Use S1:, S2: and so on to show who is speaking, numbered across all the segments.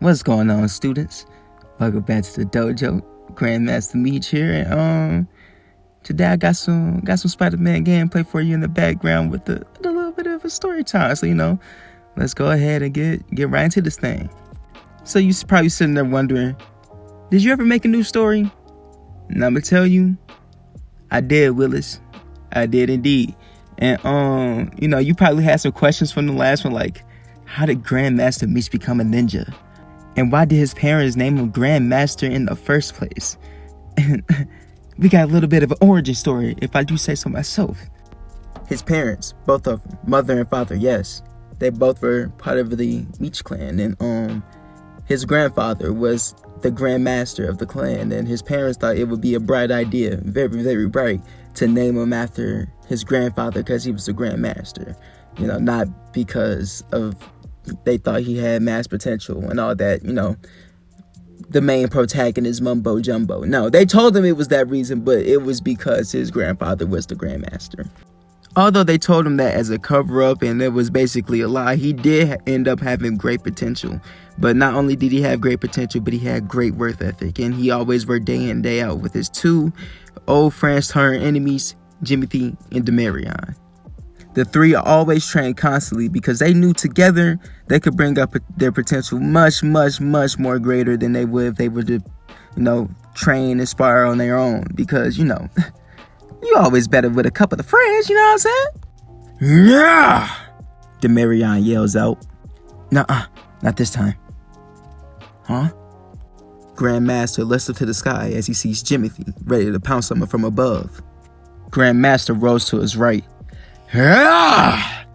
S1: What's going on, students? Welcome back to the dojo. GrandMasterMeech here, and today I got some Spider-Man gameplay for you in the background with a little bit of a story time. So let's go ahead and get right into this thing. So you're probably sitting there wondering, did you ever make a new story? And I'm gonna tell you, I did, Willis. I did indeed. And you probably had some questions from the last one, like, how did GrandMasterMeech become a ninja? And why did his parents name him GrandMaster in the first place? And we got a little bit of an origin story, if I do say so myself. His parents, both of them, mother and father, yes, they both were part of the Meech clan. And his grandfather was the Grandmaster of the clan. And his parents thought it would be a bright idea, very, very bright, to name him after his grandfather because he was the Grandmaster. Not because of they thought he had mass potential and all that, the main protagonist mumbo jumbo. No, they told him it was that reason, but it was because his grandfather was the Grandmaster. Although they told him that as a cover-up and it was basically a lie, he did end up having great potential. But not only did he have great potential, but he had great work ethic, and he always worked day in, day out with his two old friends turned enemies, Jimothy and Demarion. The three always trained constantly because they knew together they could bring up their potential much, much, much more greater than they would if they were to, train and spar on their own. Because, you always better with a couple of friends, you know what I'm saying? Yeah! Demarion yells out. Nuh-uh, not this time. Huh? Grandmaster looks up to the sky as he sees Jimothy ready to pounce on him from above. Grandmaster rolls to his right. Ah!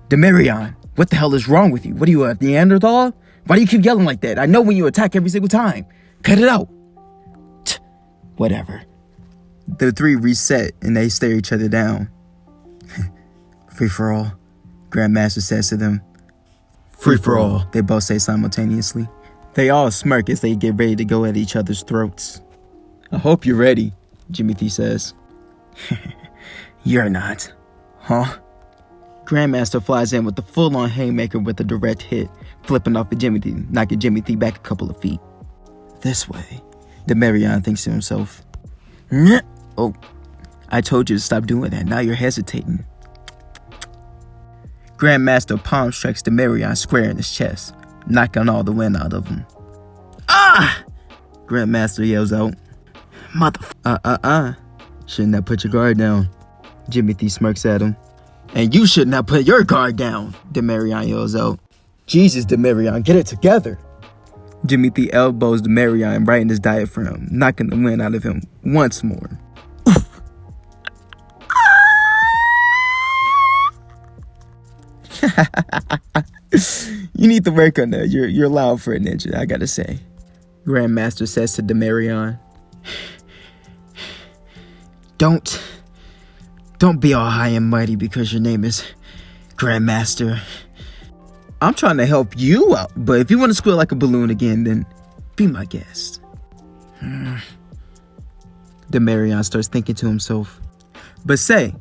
S1: Demarion, what the hell is wrong with you? What are you, a Neanderthal? Why do you keep yelling like that? I know when you attack every single time. Cut it out. Whatever. The three reset and they stare each other down. Free for all, Grandmaster says to them. Free for all, they both say simultaneously. They all smirk as they get ready to go at each other's throats. I hope you're ready, Jimothy says. You're not. Huh? Grandmaster flies in with the full-on haymaker with a direct hit, flipping off of Jimothy, knocking Jimothy back a couple of feet. This way, Demarion thinks to himself. Oh, I told you to stop doing that. Now you're hesitating. Grandmaster palm strikes Demarion square in his chest, knocking all the wind out of him. Ah! Grandmaster yells out. Shouldn't have put your guard down. Jimothy smirks at him. And you should not put your guard down, Demarion yells out. Jesus, Demarion, get it together. Jimothy elbows Demarion right in his diaphragm, knocking the wind out of him once more. You need to work on that. You're loud for a ninja, I gotta say. Grandmaster says to Demarion. Don't be all high and mighty because your name is Grandmaster. I'm trying to help you out, but if you want to squeal like a balloon again, then be my guest. Demarion starts thinking to himself. But say,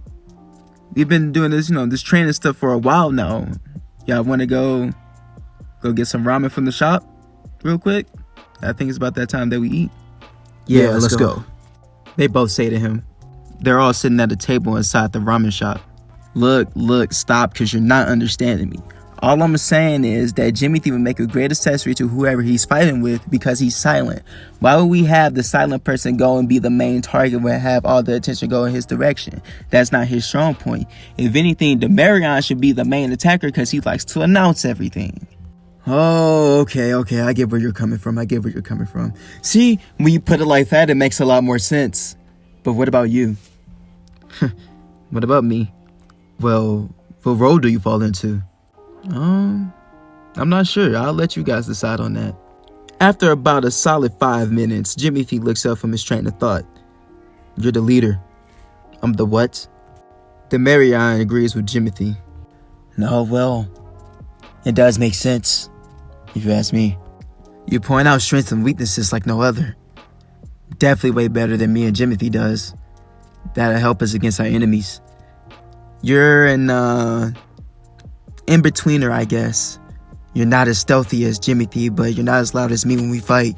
S1: we've been doing this, this training stuff for a while now. Y'all want to go get some ramen from the shop real quick? I think it's about that time that we eat. Yeah, let's go. They both say to him. They're all sitting at a table inside the ramen shop. Look, stop, because you're not understanding me. All I'm saying is that Jimothy would make a great accessory to whoever he's fighting with because he's silent. Why would we have the silent person go and be the main target and have all the attention go in his direction? That's not his strong point. If anything, Demarion should be the main attacker because he likes to announce everything. Oh, okay, I get where you're coming from. See, when you put it like that, it makes a lot more sense. But what about you? What about me? Well, what role do you fall into? I'm not sure. I'll let you guys decide on that. After about a solid 5 minutes, Jimothy looks up from his train of thought. You're the leader. I'm the what? Demarion agrees with Jimothy. No, well, it does make sense, if you ask me. You point out strengths and weaknesses like no other. Definitely way better than me and Jimothy does. That'll help us against our enemies. You're an in-betweener, I guess. You're not as stealthy as Jimothy, but you're not as loud as me when we fight.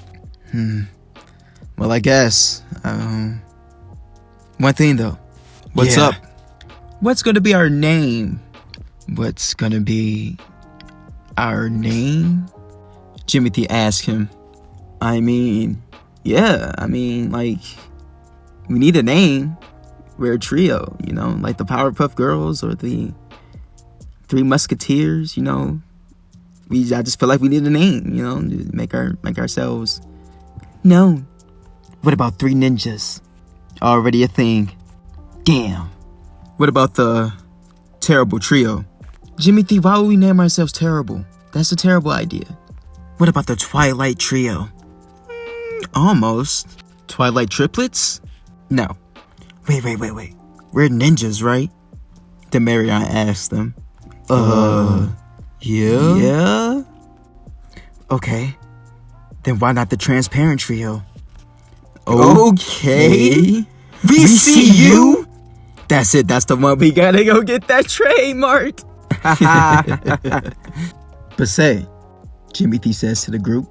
S1: Well, I guess. One thing, though. What's up? What's gonna be our name? What's gonna be our name? Jimothy asked him. Like, we need a name. We're a trio, like the Powerpuff Girls or the Three Musketeers, I just feel like we need a name, to make ourselves known. What about Three Ninjas? Already a thing. Damn. What about the Terrible Trio? Jimothy, why would we name ourselves Terrible? That's a terrible idea. What about the Twilight Trio? Almost. Twilight Triplets? No. Wait. We're ninjas, right? Demarion asked them. Yeah? Okay. Then why not the Transparent Trio? Okay. We see you? That's it. That's the one. We gotta go get that trademark. But say, Jimothy says to the group,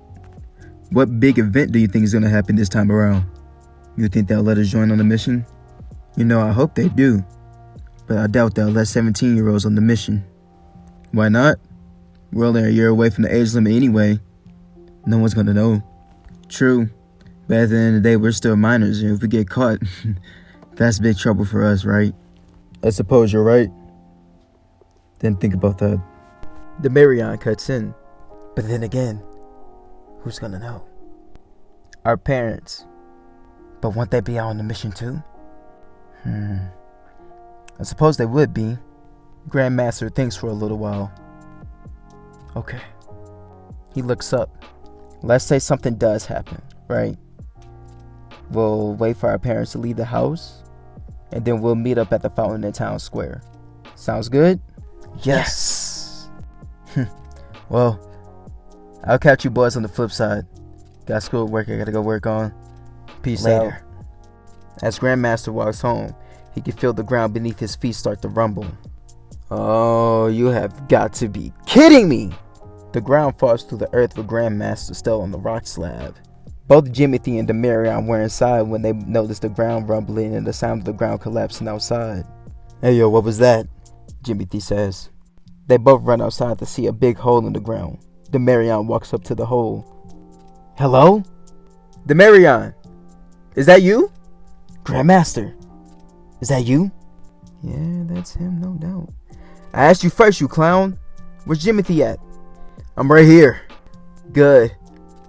S1: what big event do you think is gonna happen this time around? You think they'll let us join on the mission? I hope they do. But I doubt they'll let 17-year-olds on the mission. Why not? We're only a year away from the age limit anyway. No one's gonna know. True. But at the end of the day, we're still minors, and if we get caught, that's big trouble for us, right? I suppose you're right. Didn't think about that. Demarion cuts in. But then again, who's gonna know? Our parents. But won't they be out on the mission too? I suppose they would be. GrandMaster thinks for a little while. Okay. He looks up. Let's say something does happen, right? We'll wait for our parents to leave the house, and then we'll meet up at the fountain in town square. Sounds good? Yes. Well, I'll catch you boys on the flip side. Got schoolwork I gotta go work on. Peace out. As GrandMaster walks home, he can feel the ground beneath his feet start to rumble. Oh, you have got to be kidding me! The ground falls through the earth with GrandMaster still on the rock slab. Both Jimothy and Demarion were inside when they noticed the ground rumbling and the sound of the ground collapsing outside. Hey yo, what was that? Jimothy says. They both run outside to see a big hole in the ground. Demarion walks up to the hole. Hello? Demarion, is that you? GrandMaster, is that you? Yeah, that's him, no doubt. I asked you first, you clown. Where's Jimothy at? I'm right here. Good.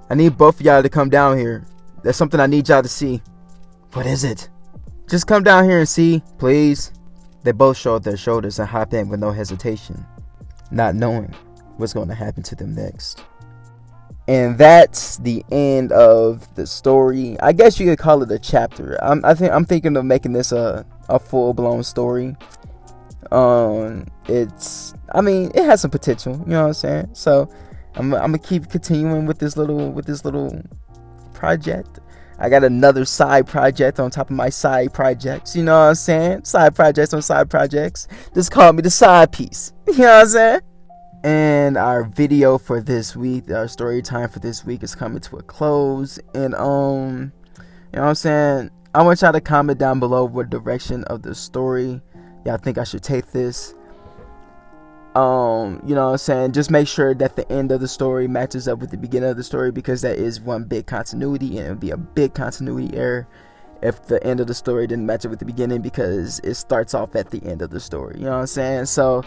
S1: I need both of y'all to come down here. There's something I need y'all to see. What is it? Just come down here and see, please. They both shrugged their shoulders and hopped in with no hesitation, not knowing what's going to happen to them next. And that's the end of the story. I guess you could call it a chapter. I'm thinking of making this a full-blown story. It has some potential, you know what I'm saying? So I'm gonna keep continuing with this little project. I got another side project on top of my side projects, you know what I'm saying? Side projects on side projects. Just call me the side piece. You know what I'm saying? And our video for this week, our story time for this week is coming to a close. And you know what I'm saying? I want y'all to comment down below what direction of the story y'all think I should take this. You know what I'm saying? Just make sure that the end of the story matches up with the beginning of the story, because that is one big continuity, and it would be a big continuity error if the end of the story didn't match up with the beginning, because it starts off at the end of the story. You know what I'm saying? So,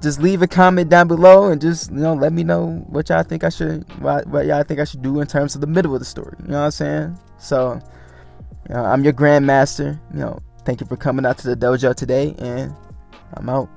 S1: just leave a comment down below and just, let me know what y'all think I should do in terms of the middle of the story. You know what I'm saying? So, I'm your GrandMaster. Thank you for coming out to the dojo today, and I'm out.